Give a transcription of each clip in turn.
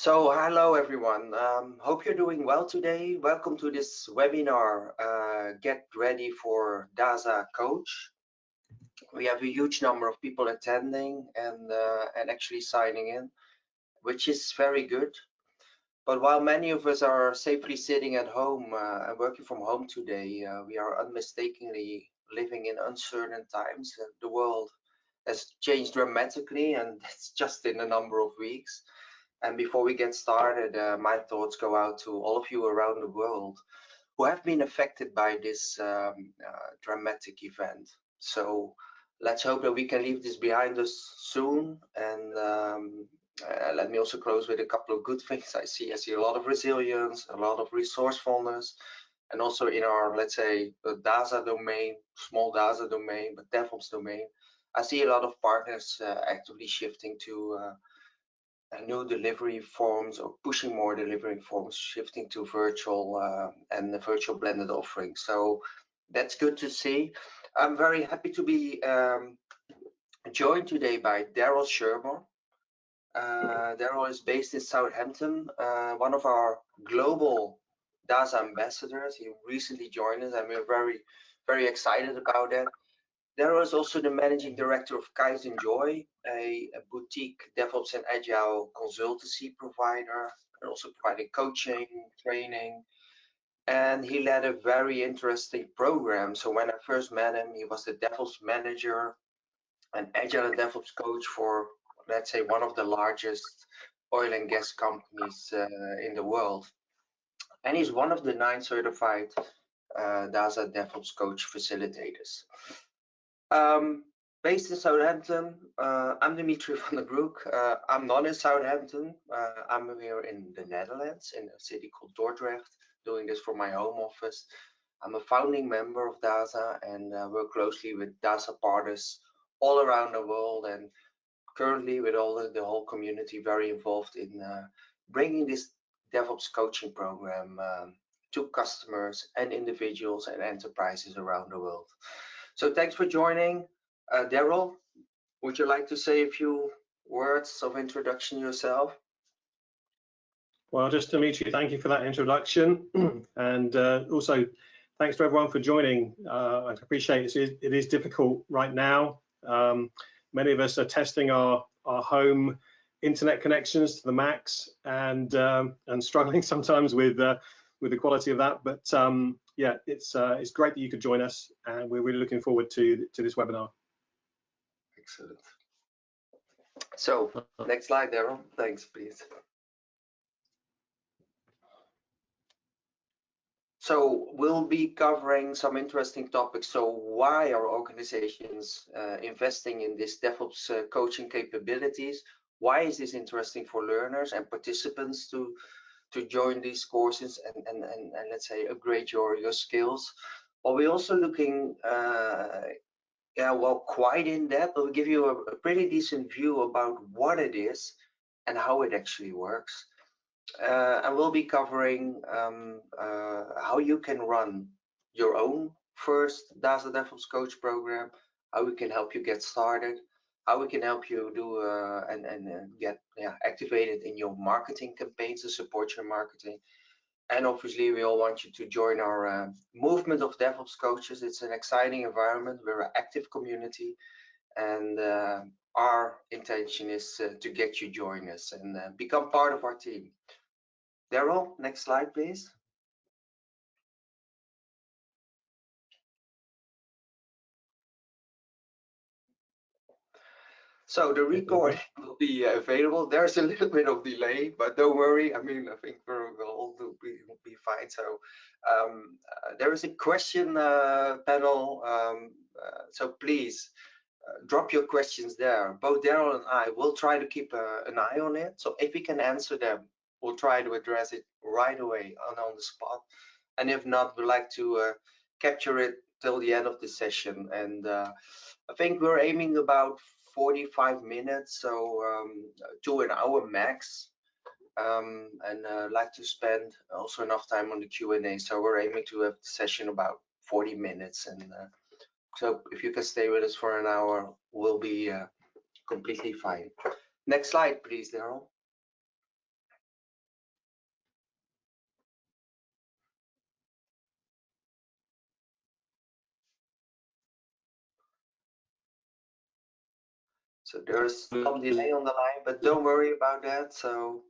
So hello everyone, hope you're doing well today. Welcome to this webinar, Get Ready for DASA Coach. We have a huge number of people attending and actually signing in, which is very good. But while many of us are safely sitting at home and working from home today, we are unmistakably living in uncertain times. The world has changed dramatically, and it's just in a number of weeks. And before we get started, my thoughts go out to all of you around the world who have been affected by this dramatic event. So let's hope that we can leave this behind us soon. And let me also close with a couple of good things. I see a lot of resilience, a lot of resourcefulness, and also in our, let's say, DASA domain, small DASA domain, but DevOps domain, I see a lot of partners actively shifting to new delivery forms or pushing more delivery forms, shifting to virtual and the virtual blended offering. So that's good to see. I'm very happy to be joined today by Daryl Shermer. Daryl is based in Southampton, one of our global DASA ambassadors. He recently joined us and we're very, very excited about that. Daryl is also the managing director of Kaizen Joy, a boutique DevOps and Agile consultancy provider, and also providing coaching, training. And he led a very interesting program. So when I first met him, he was the DevOps manager and Agile and DevOps coach for, let's say, one of the largest oil and gas companies in the world. And he's one of the 9 certified DASA DevOps coach facilitators. Based in Southampton, I'm Dimitri van der Broek. I'm not in Southampton. I'm here in the Netherlands, in a city called Dordrecht, doing this from my home office. I'm a founding member of DASA and work closely with DASA partners all around the world, and currently with all the whole community very involved in bringing this DevOps coaching program to customers and individuals and enterprises around the world. So thanks for joining. Daryl, would you like to say a few words of introduction yourself? Well, just Dimitri, thank you for that introduction. And also thanks to everyone for joining. I appreciate it is difficult right now. Many of us are testing our home internet connections to the max and struggling sometimes with the quality of that. But yeah, it's great that you could join us, and we're really looking forward to this webinar. Excellent. So next slide, Daryl. Thanks, please. So we'll be covering some interesting topics. So why are organizations investing in this DevOps coaching capabilities? Why is this interesting for learners and participants to join these courses and let's say upgrade your skills? Well, we're also looking quite in depth. We'll give you a pretty decent view about what it is and how it actually works. And we'll be covering how you can run your own first DASA DevOps coach program, how we can help you get started, how we can help you do and get activated in your marketing campaigns to support your marketing. And obviously, we all want you to join our movement of DevOps coaches. It's an exciting environment. We're an active community, and our intention is to get you join us and become part of our team. Daryl, next slide, please. So the recording will be available. There's a little bit of delay, but don't worry. I mean, I think we'll all be fine. So there is a question panel. So please drop your questions there. Both Daryl and I will try to keep an eye on it. So if we can answer them, we'll try to address it right away on the spot. And if not, we'd like to capture it till the end of the session. And I think we're aiming about 45 minutes, so to an hour max. And like to spend also enough time on the Q&A. So we're aiming to have the session about 40 minutes. And so if you can stay with us for an hour, we'll be completely fine. Next slide, please, Daryl. So there's some delay on the line, but don't worry about that. So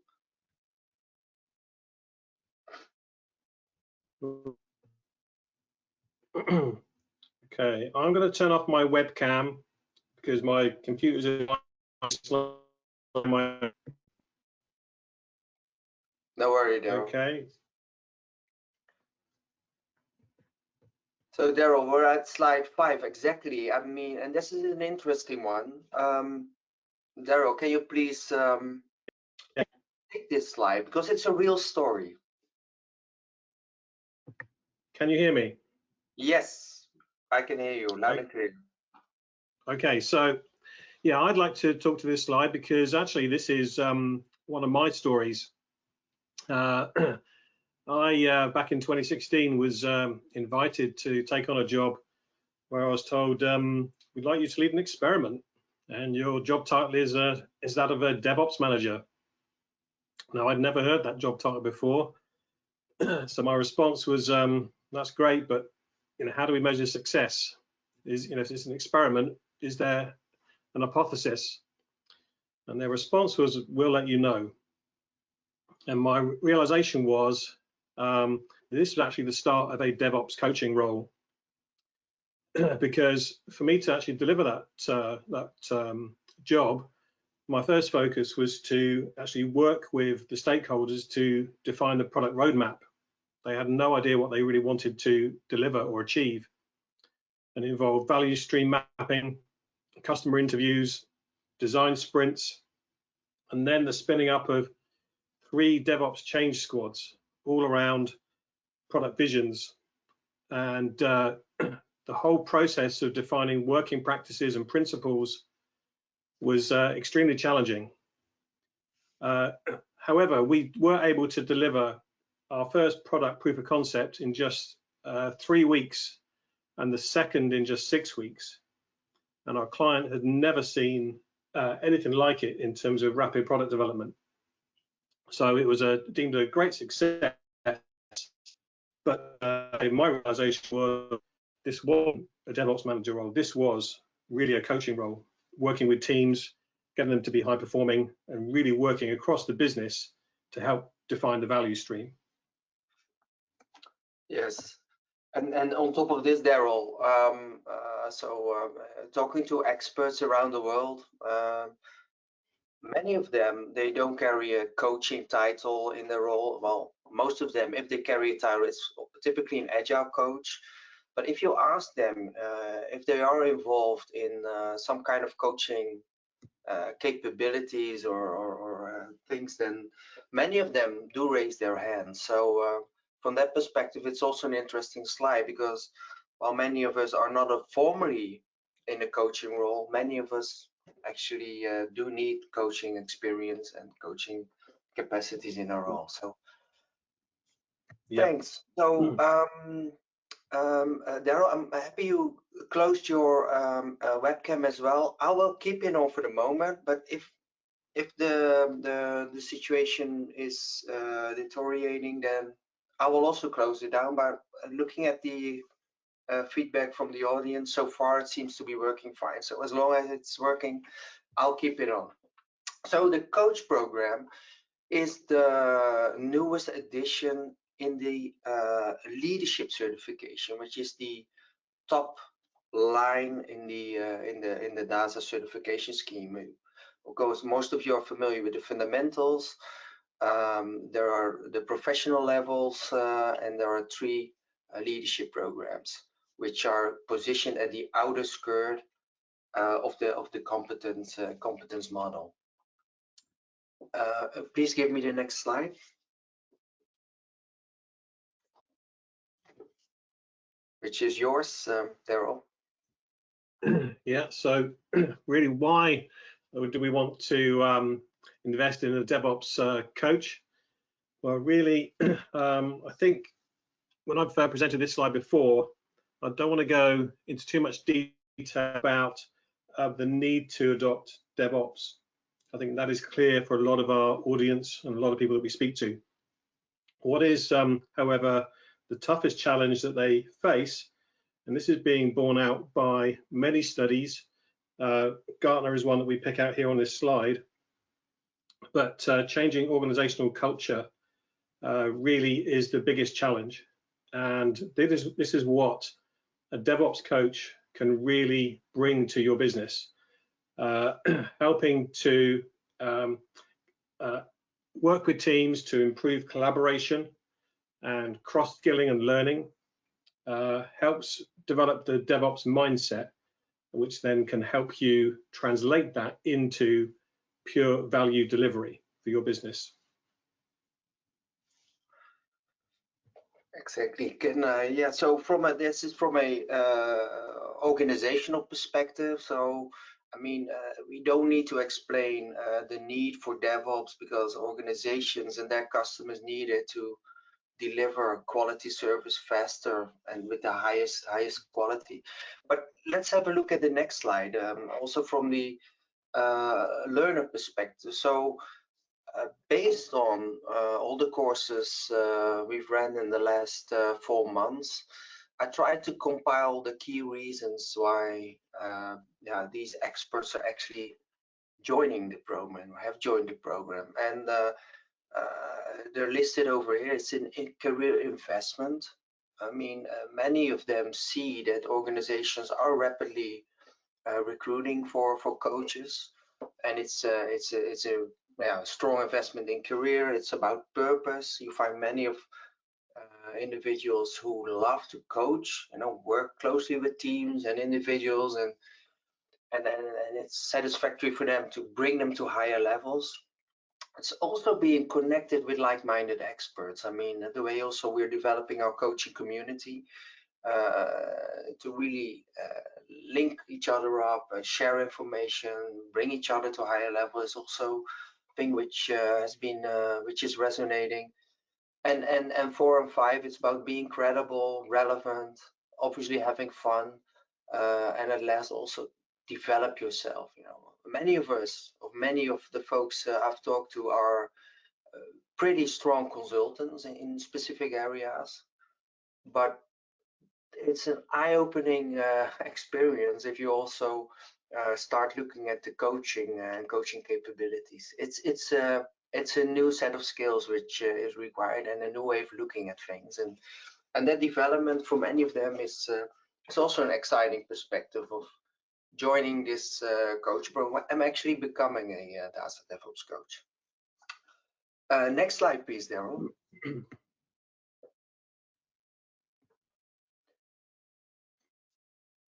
okay, I'm going to turn off my webcam because my computer's my. no worry, Daryl. Okay. So Daryl, we're at slide 5 exactly. I mean, and this is an interesting one. Daryl, can you please take this slide because it's a real story. Can you hear me? Yes, I can hear you loud and clear. Okay, so yeah, I'd like to talk to this slide because actually this is one of my stories. I back in 2016 was invited to take on a job where I was told we'd like you to lead an experiment, and your job title is that of a DevOps manager. Now, I'd never heard that job title before, so my response was, "That's great, but how do we measure success? If it's an experiment, is there an hypothesis?" And their response was, "We'll let you know." And my realization was this was actually the start of a DevOps coaching role, because for me to actually deliver that job, my first focus was to actually work with the stakeholders to define the product roadmap. They had no idea what they really wanted to deliver or achieve, and it involved value stream mapping, customer interviews, design sprints, and then the spinning up of 3 DevOps change squads all around product visions. And the whole process of defining working practices and principles was extremely challenging. However, we were able to deliver our first product proof of concept in just 3 weeks, and the second in just 6 weeks. And our client had never seen anything like it in terms of rapid product development. So it was deemed a great success. But my realization was this wasn't a DevOps manager role. This was really a coaching role, working with teams, getting them to be high performing, and really working across the business to help define the value stream. Yes, and on top of this, Daryl, talking to experts around the world, many of them, they don't carry a coaching title in their role. Well, most of them, if they carry a title, it's typically an agile coach. But if you ask them if they are involved in some kind of coaching capabilities or things, then many of them do raise their hands. So from that perspective, it's also an interesting slide, because while many of us are not formally in a coaching role, many of us actually do need coaching experience and coaching capacities in our role. So thanks. So Daryl, I'm happy you closed your webcam as well. I will keep it on for the moment, but if the situation is deteriorating, then I will also close it down. But looking at the feedback from the audience so far, it seems to be working fine. So as long as it's working, I'll keep it on. So the coach program is the newest addition in the leadership certification, which is the top line in the DASA certification scheme. Of course, most of you are familiar with the fundamentals. There are the professional levels, and there are 3 leadership programs, which are positioned at the outer skirt of the competence model. Please give me the next slide. Which is yours, Daryl. Yeah, so really, why do we want to invest in a DevOps coach? Well, really, I think when I've presented this slide before, I don't want to go into too much detail about the need to adopt DevOps. I think that is clear for a lot of our audience and a lot of people that we speak to. What is, however, the toughest challenge that they face, and this is being borne out by many studies, Gartner is one that we pick out here on this slide. But changing organizational culture really is the biggest challenge. And this is what a DevOps coach can really bring to your business, helping to work with teams to improve collaboration and cross-skilling and learning, helps develop the DevOps mindset, which then can help you translate that into pure value delivery for your business. Exactly. Yeah. So this is from a organizational perspective. So I mean, we don't need to explain the need for DevOps, because organizations and their customers need it to deliver quality service faster and with the highest quality. But let's have a look at the next slide. Also from the learner perspective. So based on all the courses we've ran in the last 4 months, I tried to compile the key reasons why these experts are actually joining the program, or have joined the program. And they're listed over here. It's in career investment. I mean, many of them see that organizations are rapidly recruiting for coaches, and it's a strong investment in career. It's about purpose. You find many of individuals who love to coach, work closely with teams and individuals, and it's satisfactory for them to bring them to higher levels. It's also being connected with like-minded experts. I mean, the way also we're developing our coaching community to really link each other up, share information, bring each other to a higher level is also a thing which is resonating. And 4 and 5, it's about being credible, relevant, obviously having fun, and at last also develop yourself. Many of the folks I've talked to are pretty strong consultants in specific areas, but it's an eye-opening experience if you also start looking at the coaching and coaching capabilities. It's a new set of skills which is required, and a new way of looking at things, and that development for many of them is also an exciting perspective of joining this coach program. I'm actually becoming a DASA DevOps coach. Next slide, please, Daryl.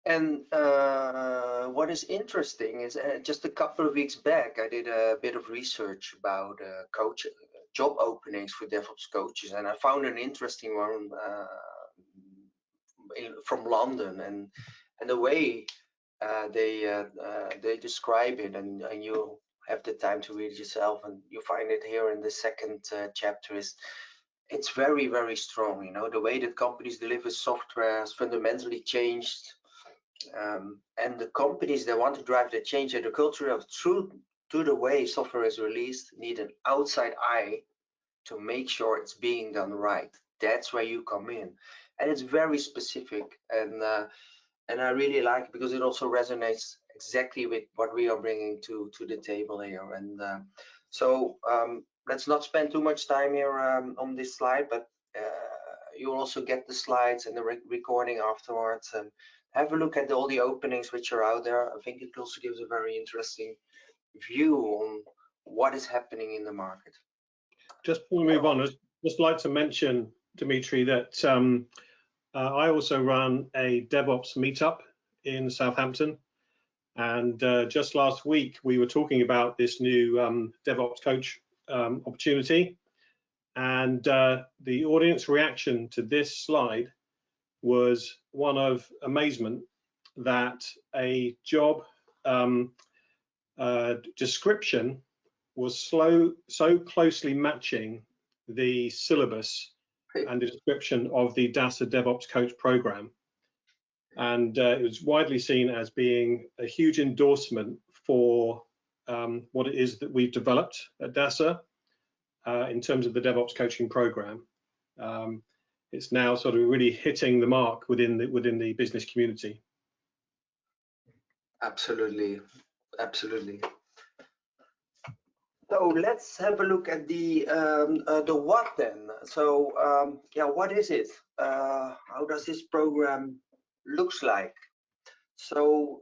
And what is interesting is just a couple of weeks back, I did a bit of research about job openings for DevOps coaches, and I found an interesting one from London, and the way they describe it, and you have the time to read it yourself, and you find it here in the second chapter, is it's very, very strong. The way that companies deliver software has fundamentally changed, and the companies that want to drive the change in the culture of through to the way software is released need an outside eye to make sure it's being done right. That's where you come in, and it's very specific, and I really like it because it also resonates exactly with what we are bringing to the table here. And so let's not spend too much time here on this slide, but you'll also get the slides and the recording afterwards, and have a look at all the openings which are out there. I think it also gives a very interesting view on what is happening in the market. Just before we move on, I'd just like to mention, Dimitri, that I also run a DevOps meetup in Southampton, and just last week we were talking about this new DevOps coach opportunity, and the audience reaction to this slide was one of amazement that a job description was so closely matching the syllabus and the description of the DASA DevOps Coach program. And it was widely seen as being a huge endorsement for what it is that we've developed at DASA in terms of the DevOps coaching program. It's now sort of really hitting the mark within the business community. Absolutely, absolutely. So let's have a look at the what then. So yeah, what is it? How does this program looks like? So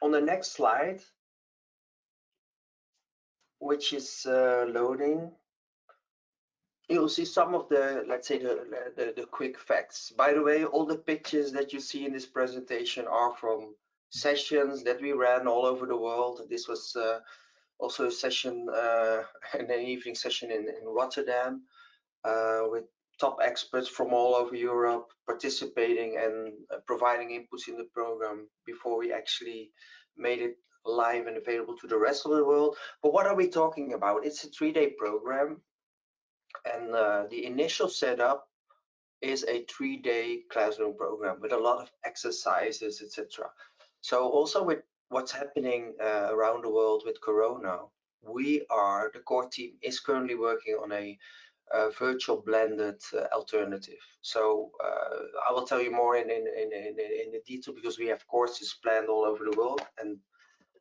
on the next slide, which is loading, you'll see some of the, let's say, the quick facts. By the way, all the pictures that you see in this presentation are from sessions that we ran all over the world. This was also a session, an evening session in Rotterdam, with top experts from all over Europe participating and providing inputs in the program before we actually made it live and available to the rest of the world. But what are we talking about? It's a 3-day program, and the initial setup is a 3-day classroom program with a lot of exercises, etc. So also with what's happening around the world with Corona, the core team is currently working on a virtual blended alternative. So I will tell you more in the detail, because we have courses planned all over the world, and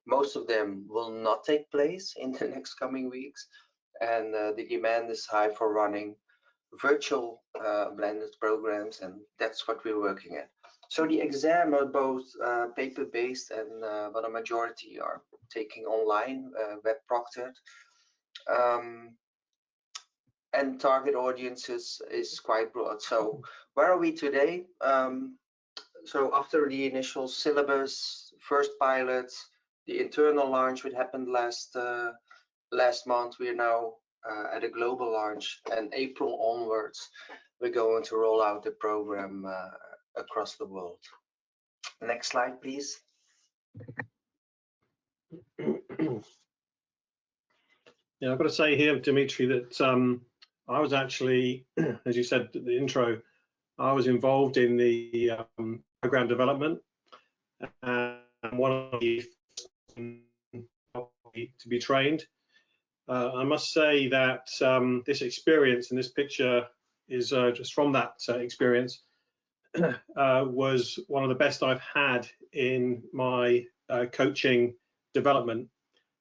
most of them will not take place in the next coming weeks. And the demand is high for running virtual blended programs, and that's what we're working at. So the exam are both paper-based, and but a majority are taking online, web proctored. And target audiences is quite broad. So where are we today? So after the initial syllabus, first pilots, the internal launch, which happened last month, we are now at a global launch, and April onwards, we're going to roll out the program across the world. Next slide, please. Yeah, I've got to say here, Dimitri, that I was actually, as you said at the intro, I was involved in the program development, and one of the to be trained. I must say that this experience, and this picture is just from that experience, was one of the best I've had in my coaching development.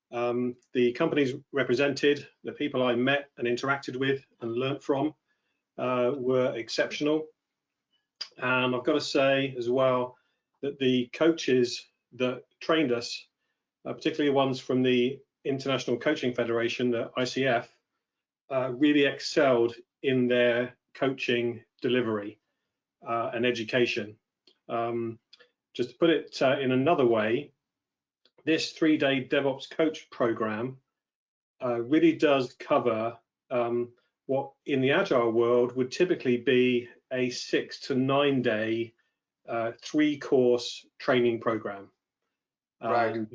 The companies represented, the people I met and interacted with and learnt from were exceptional. And I've got to say as well that the coaches that trained us, particularly ones from the International Coaching Federation, the ICF, really excelled in their coaching delivery and education. Just to put it in another way, this 3-day DevOps coach program really does cover what in the agile world would typically be a 6 to 9 day 3-course training program. Right.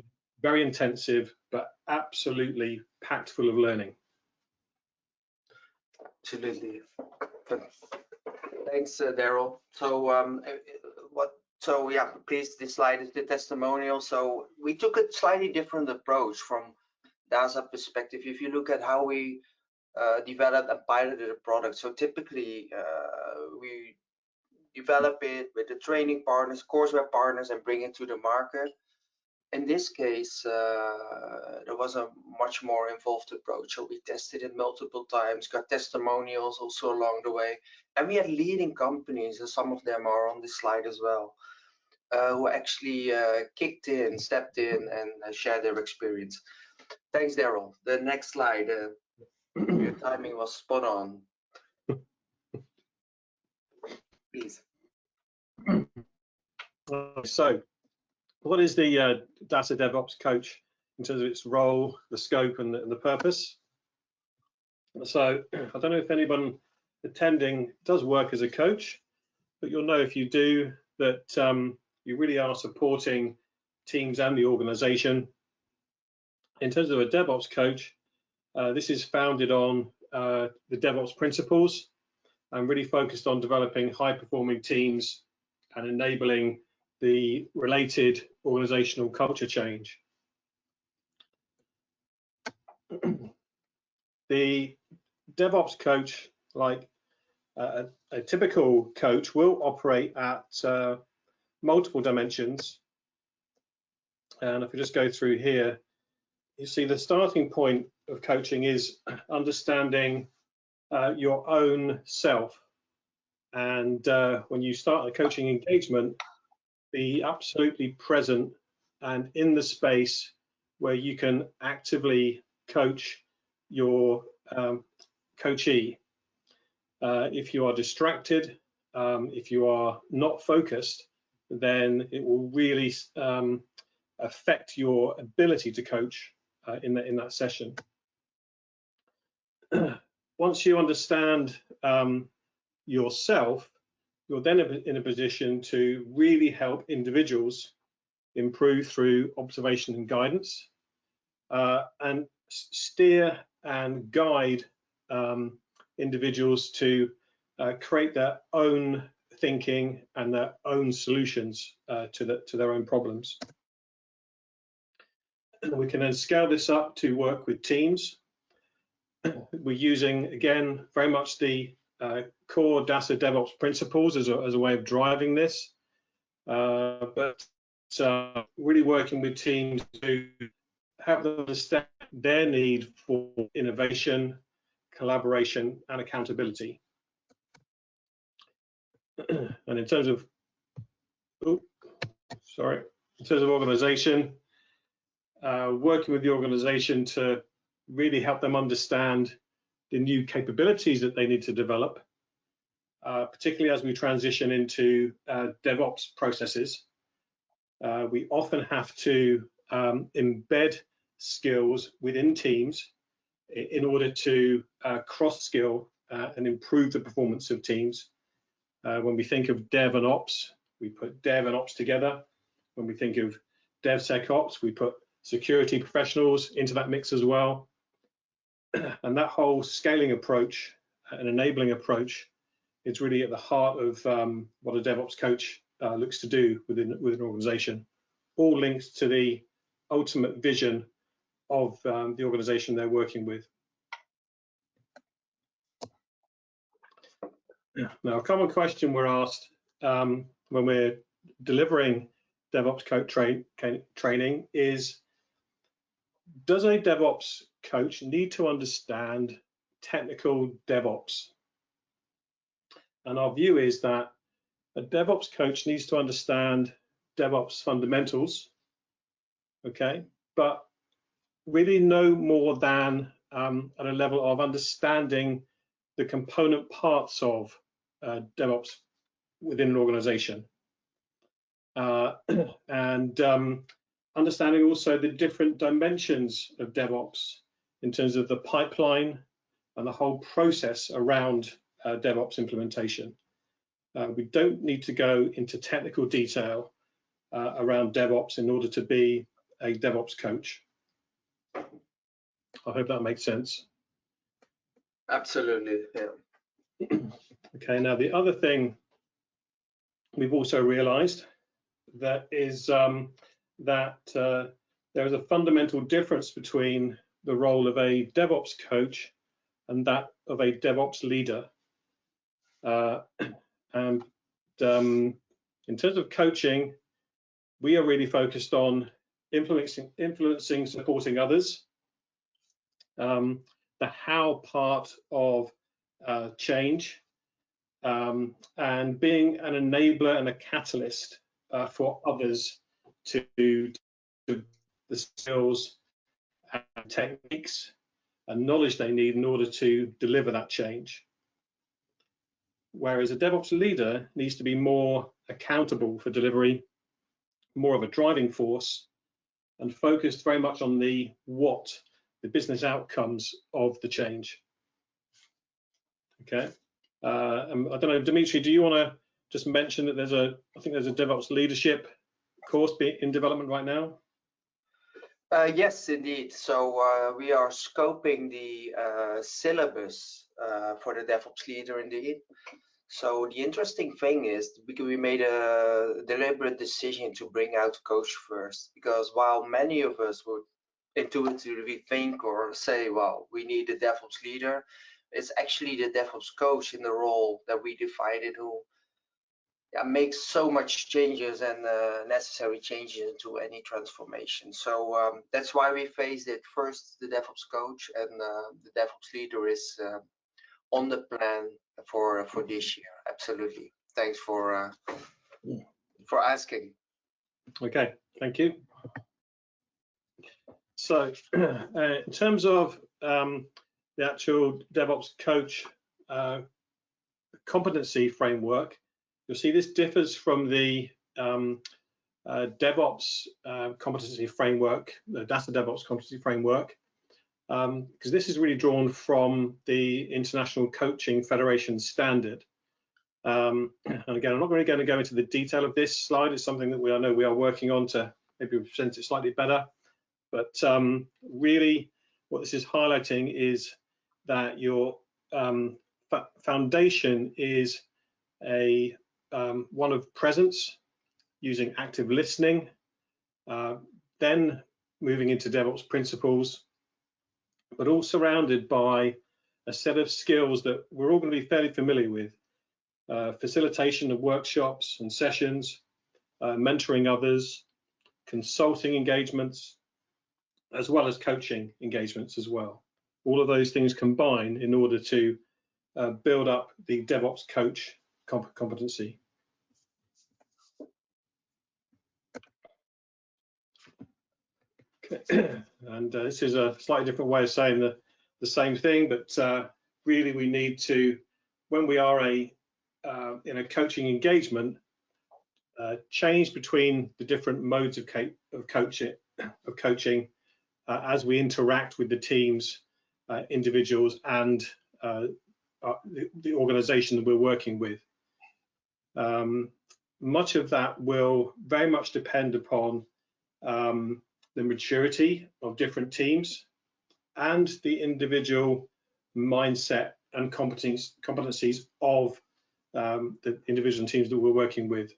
Very intensive, but absolutely packed full of learning. Absolutely. Thanks, Daryl. So So yeah, please, this slide is the testimonial. So we took a slightly different approach from DASA perspective. If you look at how we developed and piloted a product, so typically we develop it with the training partners, courseware partners, and bring it to the market. In this case, there was a much more involved approach. So we tested it multiple times, got testimonials also along the way, and we had leading companies, and some of them are on this slide as well, who actually kicked in, stepped in, and shared their experience. Thanks, Daryl. The next slide. Your timing was spot on. Please. So, what is the DASA DevOps coach in terms of its role, the scope, and the purpose? So, I don't know if anyone attending does work as a coach, but you'll know if you do that you really are supporting teams and the organization. In terms of a DevOps coach, this is founded on the DevOps principles and really focused on developing high-performing teams and enabling the related organizational culture change. The DevOps coach, like a typical coach, will operate at multiple dimensions. And if we just go through here, you see the starting point of coaching is understanding your own self. And when you start a coaching engagement, be absolutely present and in the space where you can actively coach your coachee. If you are distracted, if you are not focused, then it will really affect your ability to coach in that session. Once you understand yourself, you're then in a position to really help individuals improve through observation and guidance, and steer and guide individuals to create their own thinking and their own solutions to their own problems. We can then scale this up to work with teams. We're using, again, very much the core DASA DevOps principles as a way of driving this, but really working with teams to help them understand their need for innovation, collaboration, and accountability. And in terms of, in terms of organization, working with the organization to really help them understand the new capabilities that they need to develop, particularly as we transition into DevOps processes. We often have to embed skills within teams in order to cross-skill and improve the performance of teams. When we think of Dev and Ops, we put Dev and Ops together. When we think of DevSecOps, we put security professionals into that mix as well. And that whole scaling approach and enabling approach is really at the heart of what a DevOps coach looks to do within an organization, all linked to the ultimate vision of the organization they're working with. Now, a common question we're asked when we're delivering DevOps coach training is, does a DevOps coach need to understand technical DevOps? And our view is that a DevOps coach needs to understand DevOps fundamentals, okay, but really no more than at a level of understanding the component parts of DevOps within an organization, and understanding also the different dimensions of DevOps in terms of the pipeline and the whole process around DevOps implementation. We don't need to go into technical detail around DevOps in order to be a DevOps coach. I hope that makes sense. Absolutely, yeah. Okay, now the other thing we've also realized that is that there is a fundamental difference between the role of a DevOps coach and that of a DevOps leader. And in terms of coaching, we are really focused on influencing, supporting others. The how part of change, and being an enabler and a catalyst for others to the skills and techniques and knowledge they need in order to deliver that change. Whereas a DevOps leader needs to be more accountable for delivery, more of a driving force, and focused very much on the what, the business outcomes of the change. Okay. I don't know, Dimitri, do you want to just mention that I think there's a DevOps leadership course in development right now? Yes, indeed. So we are scoping the syllabus for the DevOps leader indeed. So the interesting thing is we made a deliberate decision to bring out coach first, because while many of us would intuitively think or say, well, we need a DevOps leader, it's actually the DevOps coach in the role that we defined, who make so much changes and necessary changes into any transformation. So that's why we phased it first. The DevOps coach and the DevOps leader is on the plan for this year. Absolutely. Thanks for asking. Okay, thank you. So in terms of the actual DevOps coach competency framework, you'll see this differs from the DevOps competency framework, the DASA DevOps competency framework, because this is really drawn from the International Coaching Federation standard. And again, I'm not really going to go into the detail of this slide. It's something that I know we are working on to maybe present it slightly better. But really, what this is highlighting is that your foundation is one of presence, using active listening, then moving into DevOps principles, but all surrounded by a set of skills that we're all going to be fairly familiar with. Facilitation of workshops and sessions, mentoring others, consulting engagements, as well as coaching engagements as well. All of those things combine in order to build up the DevOps coach competency. Okay. And this is a slightly different way of saying the same thing, but really we need to, when we are in a coaching engagement, change between the different modes of coaching as we interact with the teams, individuals, and the organization that we're working with. Much of that will very much depend upon the maturity of different teams and the individual mindset and competencies of the individual teams that we're working with.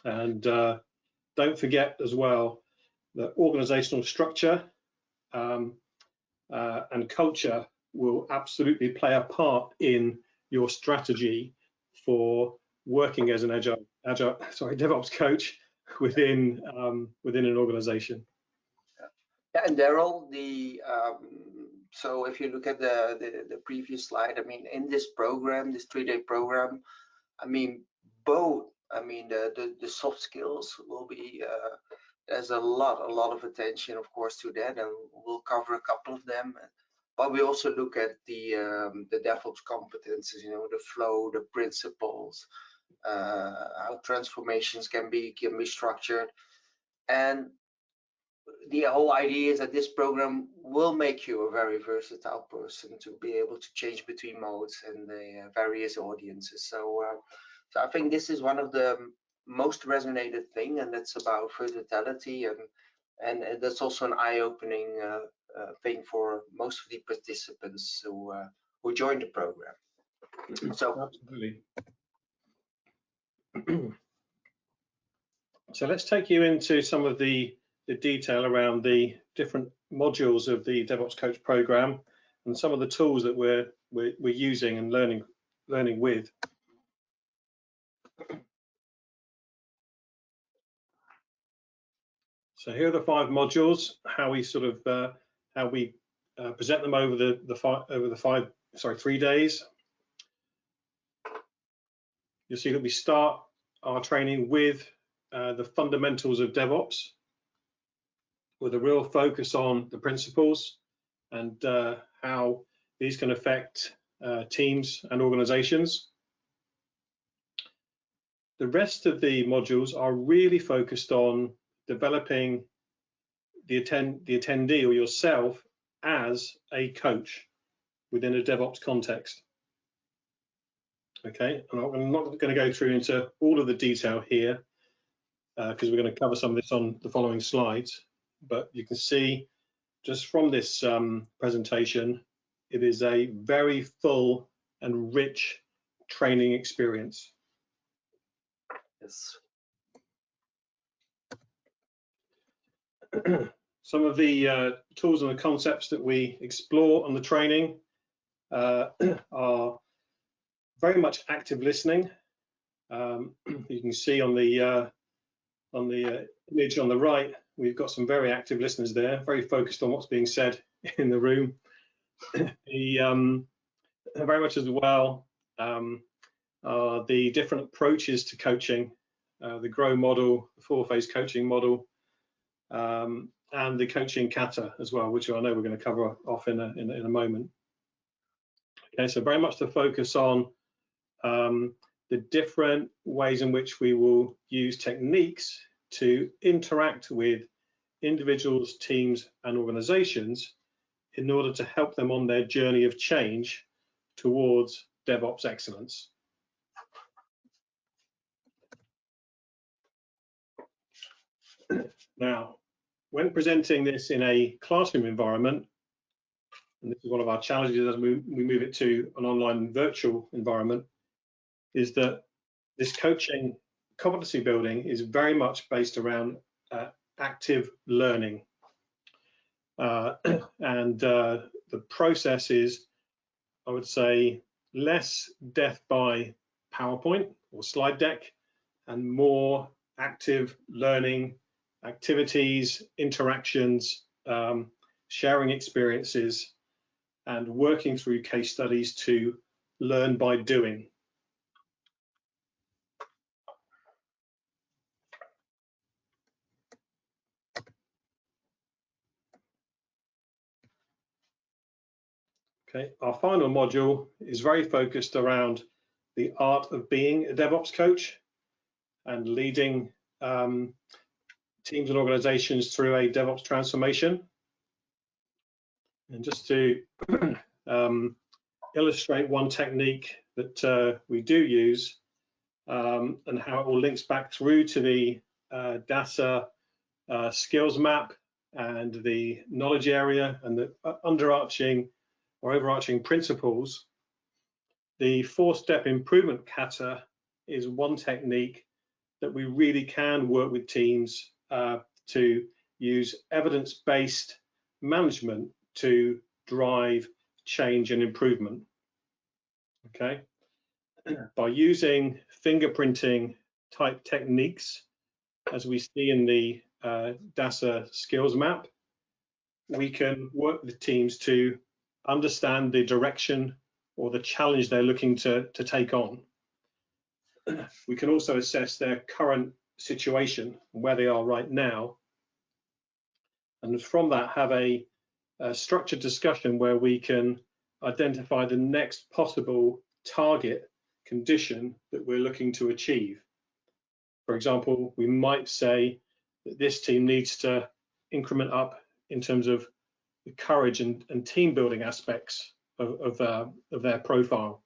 And don't forget as well that organizational structure and culture will absolutely play a part in your strategy for working as an DevOps coach within an organization. Yeah, and Daryl, so if you look at the previous slide, I mean, in this program, this 3-day program, I mean, both, I mean, the soft skills will be, there's a lot of attention, of course, to that, and we'll cover a couple of them. But we also look at the DevOps competences, you know, the flow, the principles, how transformations can be structured, and the whole idea is that this program will make you a very versatile person to be able to change between modes and the various audiences. So I think this is one of the most resonated thing, and that's about versatility, and that's also an eye-opening thing for most of the participants who join the program. So absolutely. So let's take you into some of the detail around the different modules of the DevOps Coach program and some of the tools that we're using and learning with. So here are the 5 modules. How we sort of present them over the 3 days. You'll see that we start our training with the fundamentals of DevOps, with a real focus on the principles and how these can affect teams and organizations. The rest of the modules are really focused on developing the attendee or yourself as a coach within a DevOps context. Okay, I'm not going to go through into all of the detail here because we're going to cover some of this on the following slides. But you can see just from this presentation, it is a very full and rich training experience. yes. Some of the tools and the concepts that we explore on the training, are, very much active listening. You can see on the image on the right, we've got some very active listeners there, very focused on what's being said in the room. Very much as well are the different approaches to coaching, the GROW model, the 4-phase coaching model, and the coaching kata as well, which I know we're going to cover off in a moment. Okay, so very much to focus on the different ways in which we will use techniques to interact with individuals, teams, and organizations in order to help them on their journey of change towards DevOps excellence. Now, when presenting this in a classroom environment, and this is one of our challenges as we move it to an online virtual environment, is that this coaching competency building is very much based around active learning. The process is, I would say, less death by PowerPoint or slide deck and more active learning activities, interactions, sharing experiences, and working through case studies to learn by doing. Okay, our final module is very focused around the art of being a DevOps coach and leading teams and organizations through a DevOps transformation. And just to illustrate one technique that we do use and how it all links back through to the DASA skills map and the knowledge area and the overarching principles, the 4-step improvement kata is one technique that we really can work with teams to use evidence-based management to drive change and improvement. Okay, by using fingerprinting type techniques, as we see in the DASA skills map, we can work with teams to understand the direction or the challenge they're looking to take on. We can also assess their current situation, where they are right now, and from that have a structured discussion where we can identify the next possible target condition that we're looking to achieve. For example, we might say that this team needs to increment up in terms of the courage and team building aspects of their profile.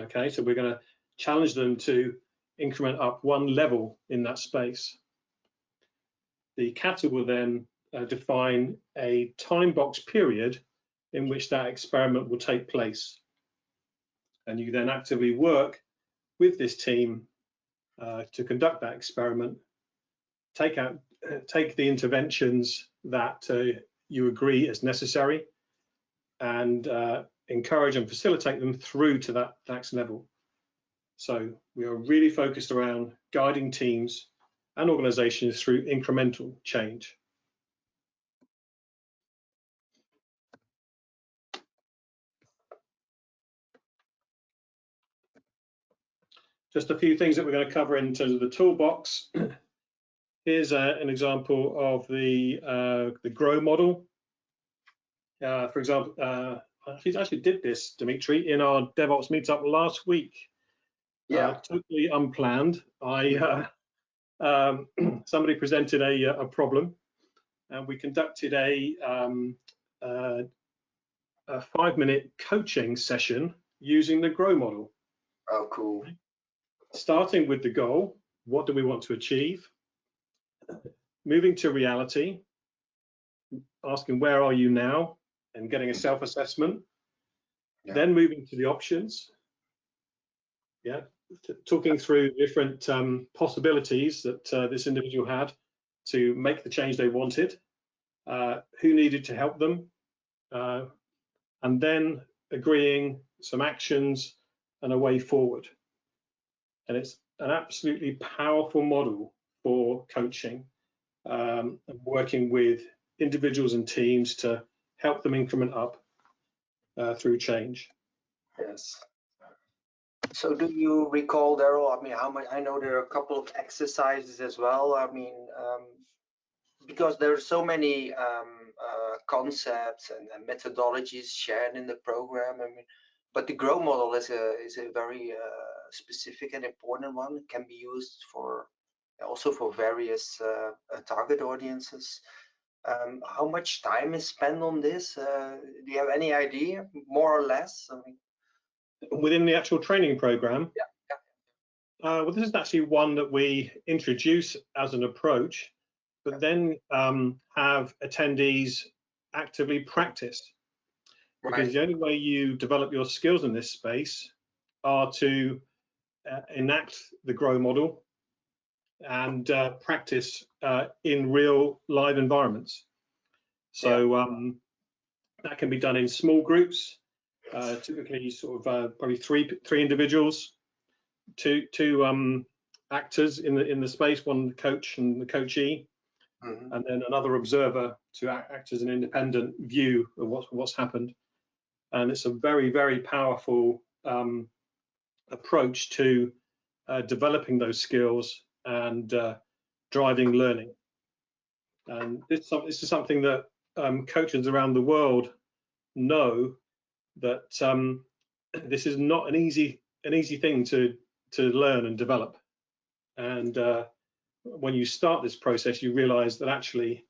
Okay, so we're going to challenge them to increment up one level in that space. The kata will then define a time box period in which that experiment will take place. And you then actively work with this team to conduct that experiment, take the interventions that you agree is necessary, and encourage and facilitate them through to that next level. So we are really focused around guiding teams and organizations through incremental change. Just a few things that we're going to cover in terms of the toolbox. Here's an example of the GROW model. For example, I actually did this, Dimitri, in our DevOps meetup last week. Yeah, totally unplanned. Somebody presented a problem, and we conducted a 5-minute coaching session using the GROW model. Oh, cool. Starting with the goal, what do we want to achieve? Moving to reality, asking where are you now, and getting a self-assessment. Yeah. Then moving to the options. Yeah, talking through different possibilities that this individual had to make the change they wanted, who needed to help them, and then agreeing some actions and a way forward. And it's an absolutely powerful model for coaching and working with individuals and teams to help them increment up through change. Yes. So do you recall, Daryl? I mean, how much? I know there are a couple of exercises as well. I mean, because there are so many concepts and methodologies shared in the program. I mean, but the Grow model is a very specific and important one. It can be used for also for various target audiences. How much time is spent on this? Do you have any idea, more or less? I mean, within the actual training program? yeah. Well, this is actually one that we introduce as an approach, but then have attendees actively practice. Because the only way you develop your skills in this space are to enact the Grow model and practice in real live environments. So that can be done in small groups, typically sort of probably three individuals, two actors in the space, one coach and the coachee, and then another observer to act as an independent view of what's happened. And it's a very, very powerful approach to developing those skills and driving learning. And this is something that coaches around the world know, that this is not an easy thing to learn and develop. And when you start this process, you realize that actually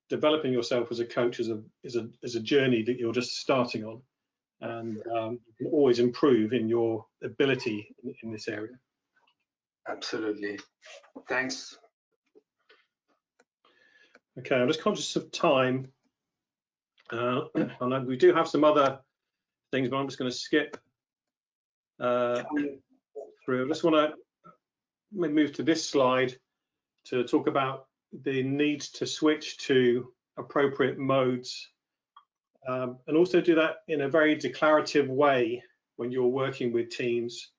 developing yourself as a coach is a journey that you're just starting on, and you can always improve in your ability in this area. Absolutely. Thanks. Okay, I'm just conscious of time. And we do have some other things, but I'm just going to skip through. I just want to move to this slide to talk about the need to switch to appropriate modes, and also do that in a very declarative way when you're working with teams.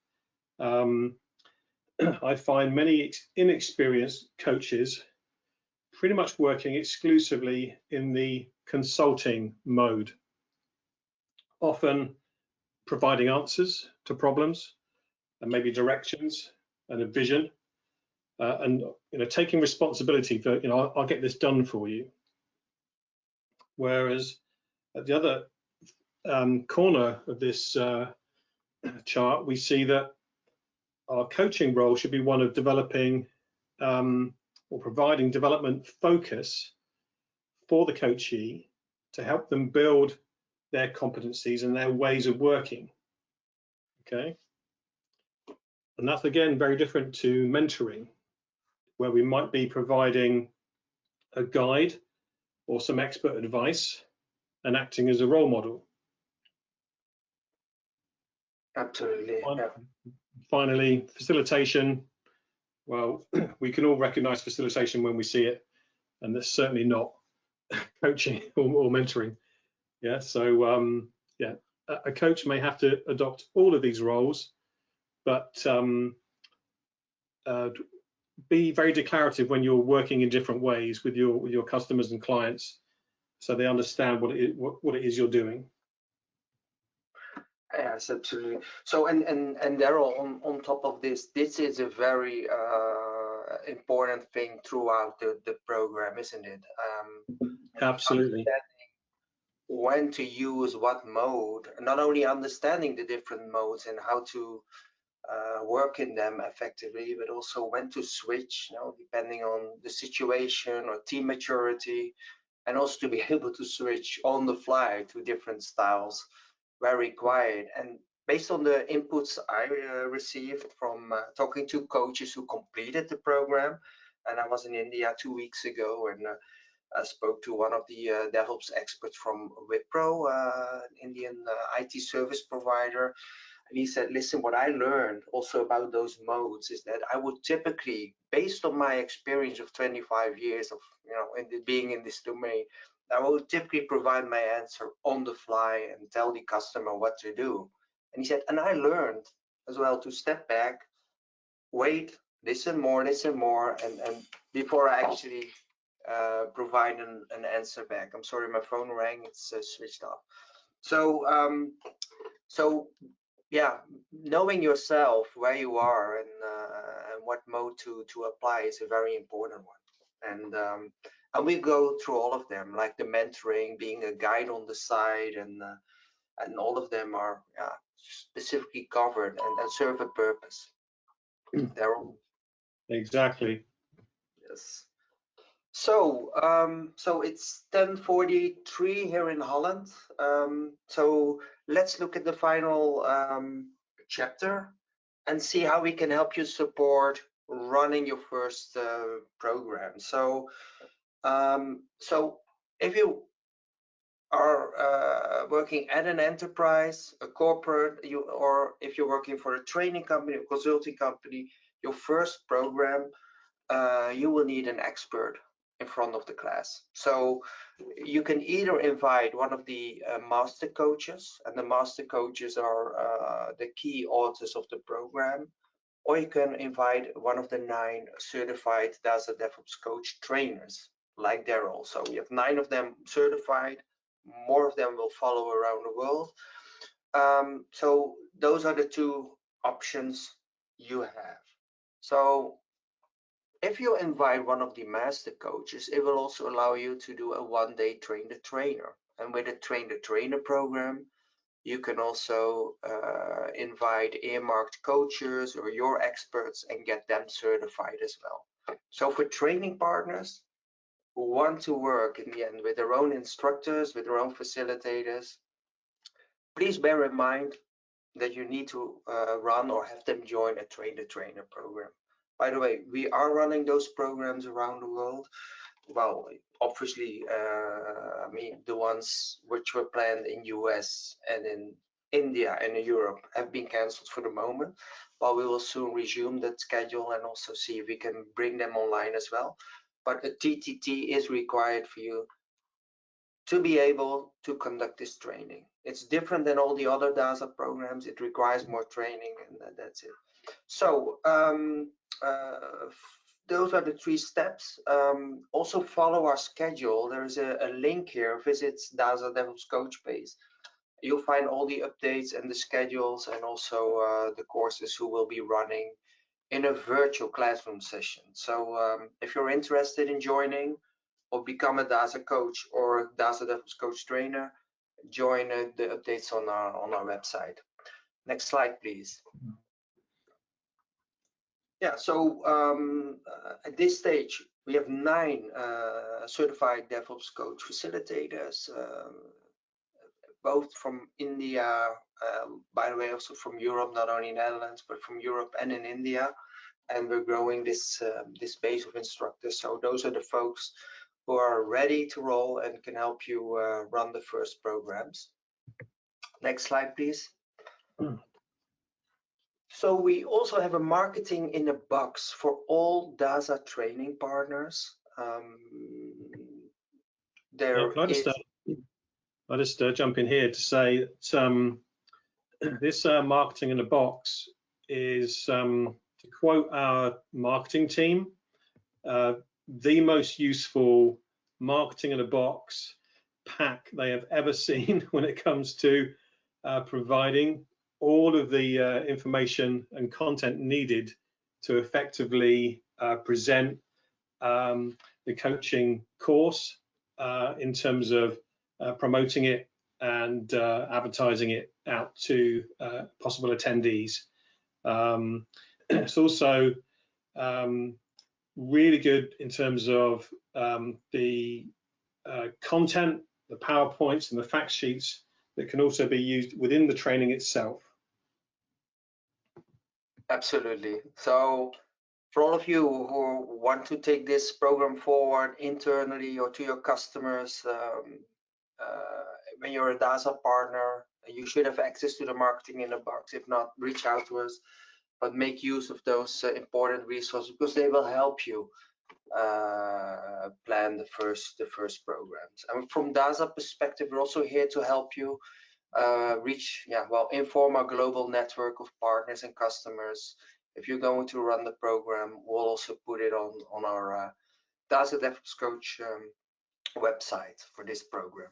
I find many inexperienced coaches pretty much working exclusively in the consulting mode, often providing answers to problems and maybe directions and a vision, and taking responsibility for, I'll get this done for you. Whereas at the other corner of this chart, we see that our coaching role should be one of developing or providing development focus for the coachee to help them build their competencies and their ways of working. Okay, and that's again very different to mentoring, where we might be providing a guide or some expert advice and acting as a role model. Absolutely. Finally, facilitation. Well, we can all recognize facilitation when we see it, and that's certainly not coaching or mentoring. Yeah, so yeah, a coach may have to adopt all of these roles, but be very declarative when you're working in different ways with your customers and clients, so they understand what it is you're doing. Yes, absolutely. So and Daryl, on top of this is a very important thing throughout the program, isn't it? Absolutely. When to use what mode, not only understanding the different modes and how to work in them effectively, but also when to switch, depending on the situation or team maturity, and also to be able to switch on the fly to different styles where required. And based on the inputs I received from talking to coaches who completed the program, and I was in India 2 weeks ago, and I spoke to one of the DevOps experts from Wipro, Indian IT service provider. And he said, listen, what I learned also about those modes is that I would typically, based on my experience of 25 years of being in this domain, I will typically provide my answer on the fly and tell the customer what to do. And he said, and I learned as well to step back, wait, listen more, and before I actually provide an answer back. I'm sorry, my phone rang. It's switched off. So yeah, knowing yourself where you are and what mode to apply is a very important one. And we go through all of them, like the mentoring, being a guide on the side, and all of them are specifically covered and serve a purpose. They're all, Exactly. yes. So it's 10:43 here in Holland. So let's look at the final chapter and see how we can help you support running your first program. So if you are working at an enterprise, a corporate, or if you're working for a training company, a consulting company, your first program, you will need an expert in front of the class. So you can either invite one of the master coaches, and the master coaches are the key authors of the program, or you can invite one of the 9 certified DASA DevOps coach trainers, like Daryl. So we have 9 of them certified. More of them will follow around the world. So those are the 2 options you have. So if you invite one of the master coaches, it will also allow you to do a one-day train the trainer. And with a train the trainer program, you can also invite earmarked coaches or your experts and get them certified as well. So for training partners who want to work in the end with their own instructors, with their own facilitators, please bear in mind that you need to run or have them join a train the trainer program. By the way, we are running those programs around the world. Well, obviously, I mean, the ones which were planned in US and in India and in Europe have been cancelled for the moment, but we will soon resume that schedule and also see if we can bring them online as well. But a TTT is required for you to be able to conduct this training. It's different than all the other DASA programs. It requires more training, and that's it. So those are the 3 steps. Also follow our schedule. There's a link here, visit DASA DevOps Coach page. You'll find all the updates and the schedules, and also the courses who will be running in a virtual classroom session. So if you're interested in joining or become a DASA coach or DASA DevOps Coach trainer, join the updates on our website. Next slide, please. Yeah, so at this stage, we have 9 certified DevOps coach facilitators, both from India, by the way, also from Europe, not only Netherlands, but from Europe and in India. And we're growing this base of instructors. So those are the folks who are ready to roll and can help you run the first programs. Next slide, please. So we also have a marketing in a box for all DASA training partners. I'll just jump in here to say that this marketing in a box is, to quote our marketing team, the most useful marketing in a box pack they have ever seen when it comes to providing all of the information and content needed to effectively present the coaching course in terms of promoting it and advertising it out to possible attendees. It's also really good in terms of the content, the PowerPoints and the fact sheets that can also be used within the training itself. Absolutely. So for all of you who want to take this program forward internally or to your customers, when you're a DASA partner, you should have access to the marketing in a box. If not, reach out to us, but make use of those important resources, because they will help you plan the first programs. And from DASA perspective, we're also here to help you inform our global network of partners and customers if you're going to run the program, we'll also put it on our DASA DevOps Coach website for this program.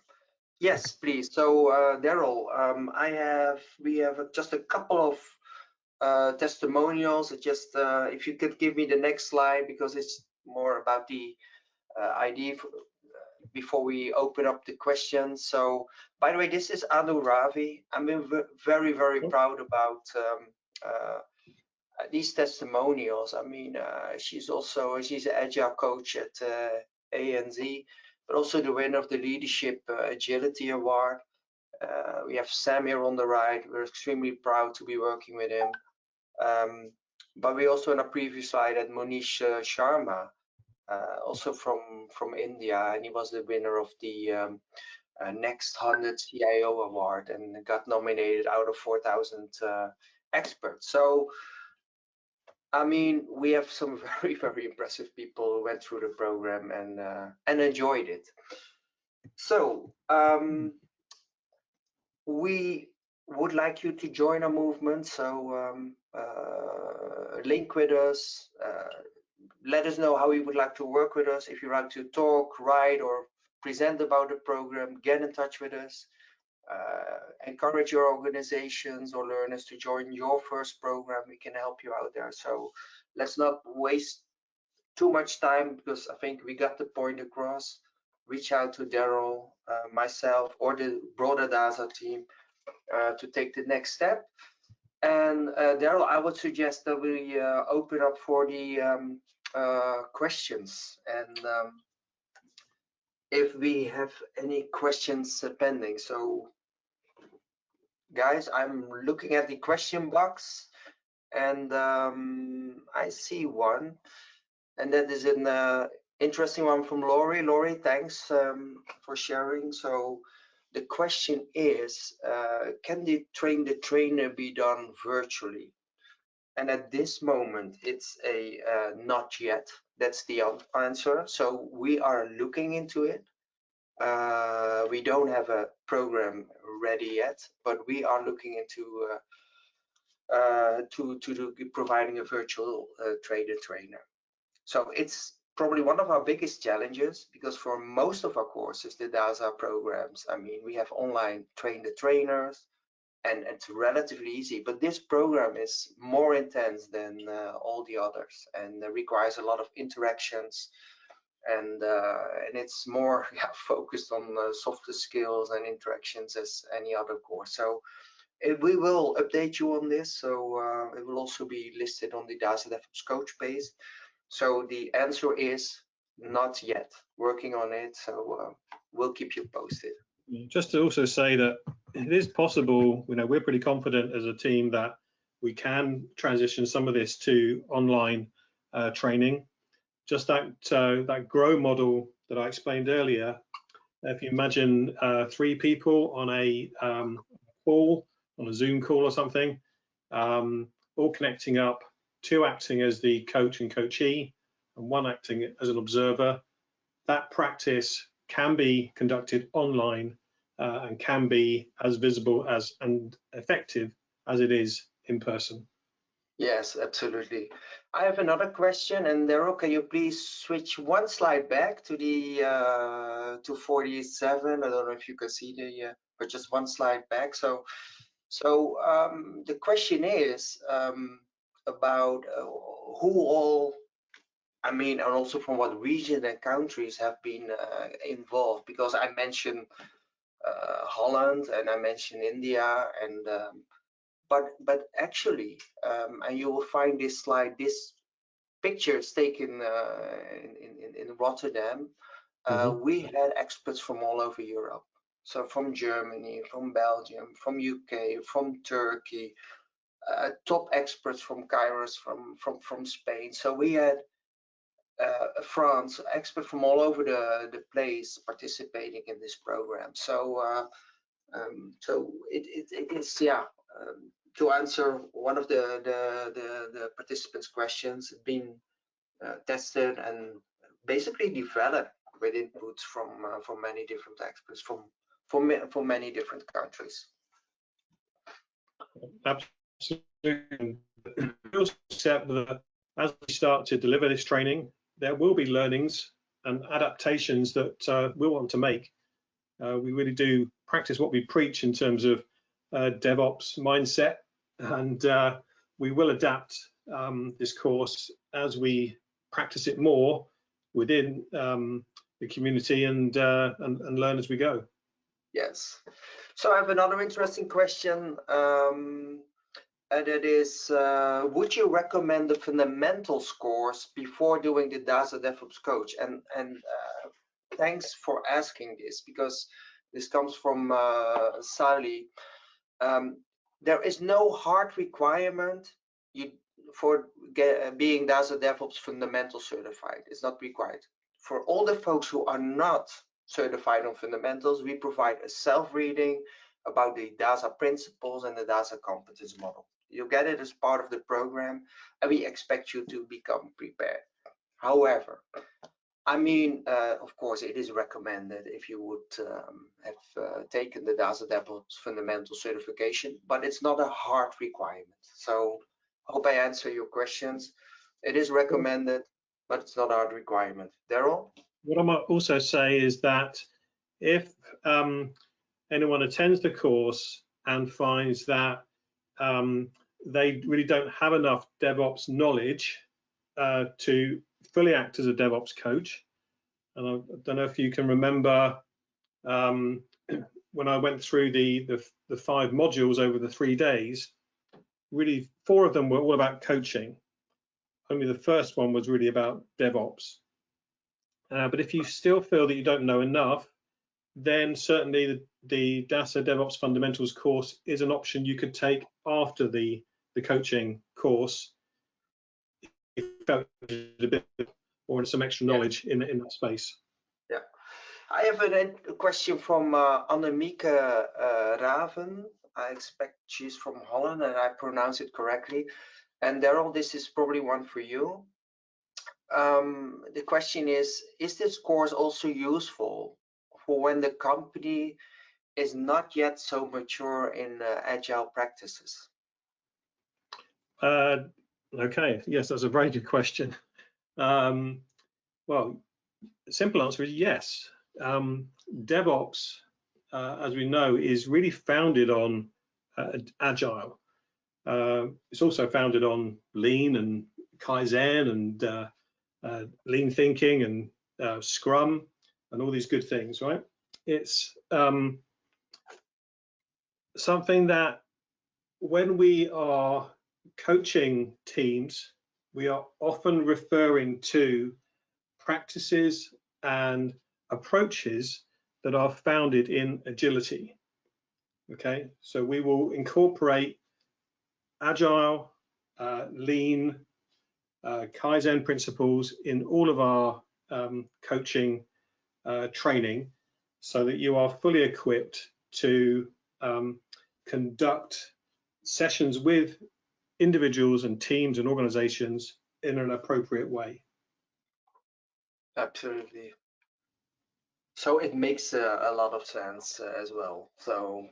Yes, please. So Daryl, we have just a couple of testimonials. Just if you could give me the next slide, because it's more about the idea before we open up the questions. So, by the way, this is Anu Ravi. I'm very, very proud about these testimonials. I mean, she's an agile coach at ANZ, but also the winner of the Leadership Agility Award. We have Sam here on the right. We're extremely proud to be working with him. But we also, in a previous slide, had Monish Sharma, also from India, and he was the winner of the Next 100 CIO Award and got nominated out of 4,000 experts. So, I mean, we have some very, very impressive people who went through the program and enjoyed it. So, we would like you to join our movement. So, link with us. Let us know how you would like to work with us. If you like to talk, write, or present about the program, get in touch with us. Encourage your organizations or learners to join your first program. We can help you out there. So let's not waste too much time, because I think we got the point across. Reach out to Daryl, myself, or the broader DASA team to take the next step. And Daryl, I would suggest that we open up for the questions, and if we have any questions pending. So guys, I'm looking at the question box, and I see one, and that is an interesting one from Laurie. Laurie, thanks for sharing. So the question is, can the train the trainer be done virtually? And at this moment, it's a not yet. That's the answer. So we are looking into it. We don't have a program ready yet, but we are looking into providing a virtual trainer. So it's probably one of our biggest challenges, because for most of our courses, the DASA programs, I mean, we have online train the trainers, and it's relatively easy, but this program is more intense than all the others, and requires a lot of interactions, and it's more focused on softer skills and interactions as any other course. So we will update you on this. So it will also be listed on the DASA DevOps Coach page. So the answer is not yet. Working on it. So we'll keep you posted. Just to also say that it is possible, you know, we're pretty confident as a team that we can transition some of this to online training. Just that grow model that I explained earlier, if you imagine 3 people on a call, on a Zoom call or something, all connecting up, 2 acting as the coach and coachee, and 1 acting as an observer, that practice can be conducted online and can be as visible as and effective as it is in person. Yes, absolutely. I have another question, and Daryl, can you please switch 1 slide back to the to 47? I don't know if you can see the, but just 1 slide back. So the question is about who all, I mean, and also from what region and countries have been involved, because I mentioned Holland and I mentioned India, and but actually, and you will find this slide, this picture is taken in Rotterdam. We had experts from all over Europe. So from Germany, from Belgium, from UK, from Turkey, top experts from Kairos, from Spain. So we had France, experts from all over the place participating in this program. So so it is, yeah. To answer one of the participants' questions, been tested and basically developed with inputs from many different experts from many different countries. Absolutely. real step that as we start to deliver this training, there will be learnings and adaptations that we'll want to make. We really do practice what we preach in terms of DevOps mindset, and we will adapt this course as we practice it more within the community and learn as we go. Yes. So I have another interesting question, and it is, would you recommend the fundamentals course before doing the DASA DevOps coach? And thanks for asking this, because this comes from Sally. There is no hard requirement for being DASA DevOps fundamental certified. It's not required. For all the folks who are not certified on fundamentals, we provide a self-reading about the DASA principles and the DASA competence model. You get it as part of the program, and we expect you to become prepared. However, I mean, of course, it is recommended if you would have taken the DASA DevOps fundamental certification, but it's not a hard requirement. So I hope I answer your questions. It is recommended, but it's not a hard requirement. Daryl? What I might also say is that if anyone attends the course and finds that they really don't have enough DevOps knowledge to fully act as a DevOps coach, and I don't know if you can remember when I went through the 5 modules over the 3 days, really 4 of them were all about coaching. Only the first one was really about DevOps. But if you still feel that you don't know enough, then certainly the DASA DevOps Fundamentals course is an option you could take after the coaching course if you felt a bit or some extra knowledge in that space. Yeah, I have a question from Annemieke Raven. I expect she's from Holland and I pronounce it correctly. And Daryl, this is probably one for you. The question is this course also useful for when the company is not yet so mature in agile practices? Okay, yes, that's a very good question. Well, the simple answer is yes. DevOps, as we know, is really founded on agile. It's also founded on lean and Kaizen and lean thinking and Scrum and all these good things, right? It's something that when we are coaching teams, we are often referring to practices and approaches that are founded in agility. Okay, so we will incorporate agile, lean, Kaizen principles in all of our coaching training, so that you are fully equipped to conduct sessions with individuals and teams and organizations in an appropriate way. Absolutely. So it makes a lot of sense as well. So,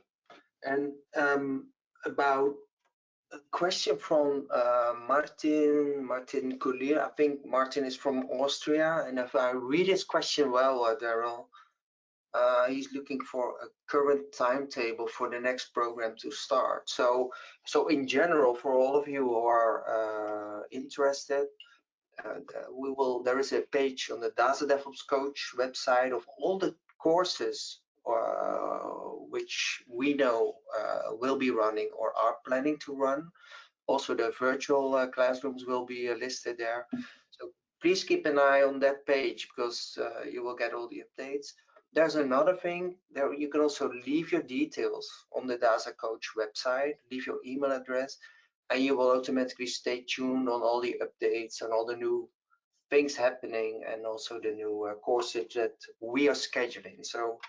and about a question from Martin Kulier. I think Martin is from Austria, and if I read his question well, Daryl, he's looking for a current timetable for the next program to start. So in general, for all of you who are interested, there is a page on the DASA DevOps Coach website of all the courses which we know will be running or are planning to run. Also, the virtual classrooms will be listed there. So please keep an eye on that page, because you will get all the updates. There's another thing there. You can also leave your details on the DASA Coach website, leave your email address, and you will automatically stay tuned on all the updates and all the new things happening, and also the new courses that we are scheduling. So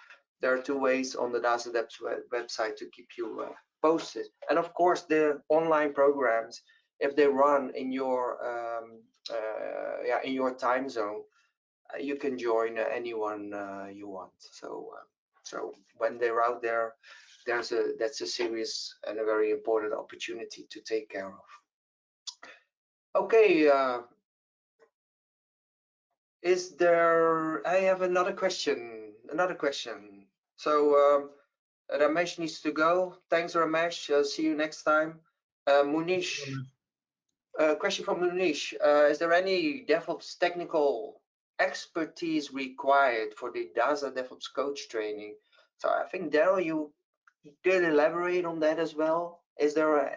there are 2 ways on the DASA Devs website to keep you posted. And of course, the online programs, if they run in your time zone, you can join anyone you want. So when they're out there, that's a serious and a very important opportunity to take care of. Okay, is there, I have another question. So Ramesh needs to go. Thanks, Ramesh. See you next time. Munish, question from Munish. Is there any DevOps technical expertise required for the DASA DevOps coach training? So I think, Daryl, you did elaborate on that as well. Is there a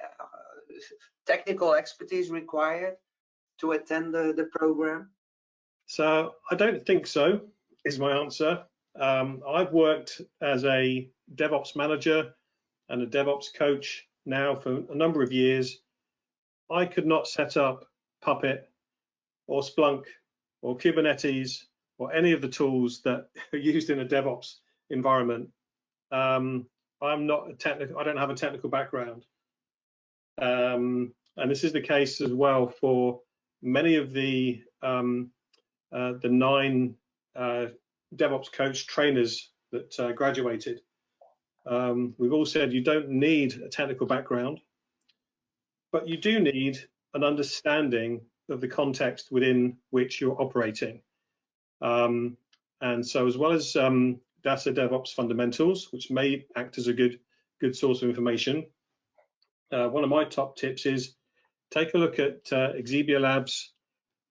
technical expertise required to attend the program? So I don't think so, is my answer. I've worked as a DevOps manager and a DevOps coach now for a number of years. I could not set up Puppet or Splunk or Kubernetes or any of the tools that are used in a DevOps environment. I'm not a technical, I don't have a technical background. And this is the case as well for many of the 9 DevOps coach trainers that graduated. We've all said you don't need a technical background, but you do need an understanding of the context within which you're operating. And so as well as DASA DevOps fundamentals, which may act as a good source of information, one of my top tips is take a look at Exebia Labs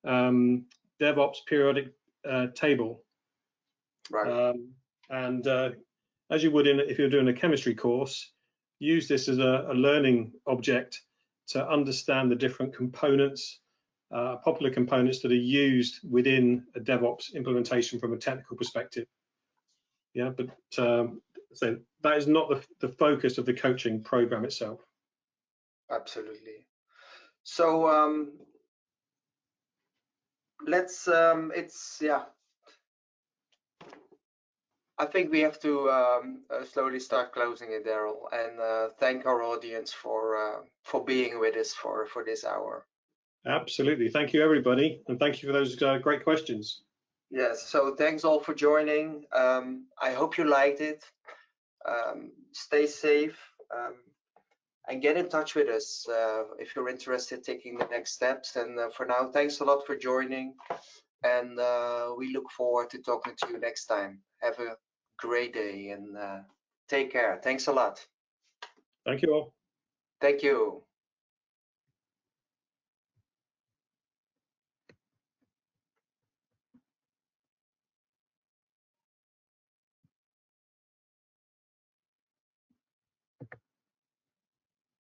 DevOps periodic table. Right. And as you would if you're doing a chemistry course, use this as a learning object to understand the different components, popular components that are used within a DevOps implementation from a technical perspective. Yeah, but so that is not the focus of the coaching program itself. Absolutely. So let's I think we have to slowly start closing it, Daryl, and thank our audience for being with us for this hour. Absolutely. Thank you, everybody, and thank you for those great questions. Yes, so thanks all for joining. I hope you liked it. Stay safe, and get in touch with us if you're interested in taking the next steps. And for now, thanks a lot for joining, and we look forward to talking to you next time. Have a great day, and take care. Thanks a lot. Thank you all. Thank you.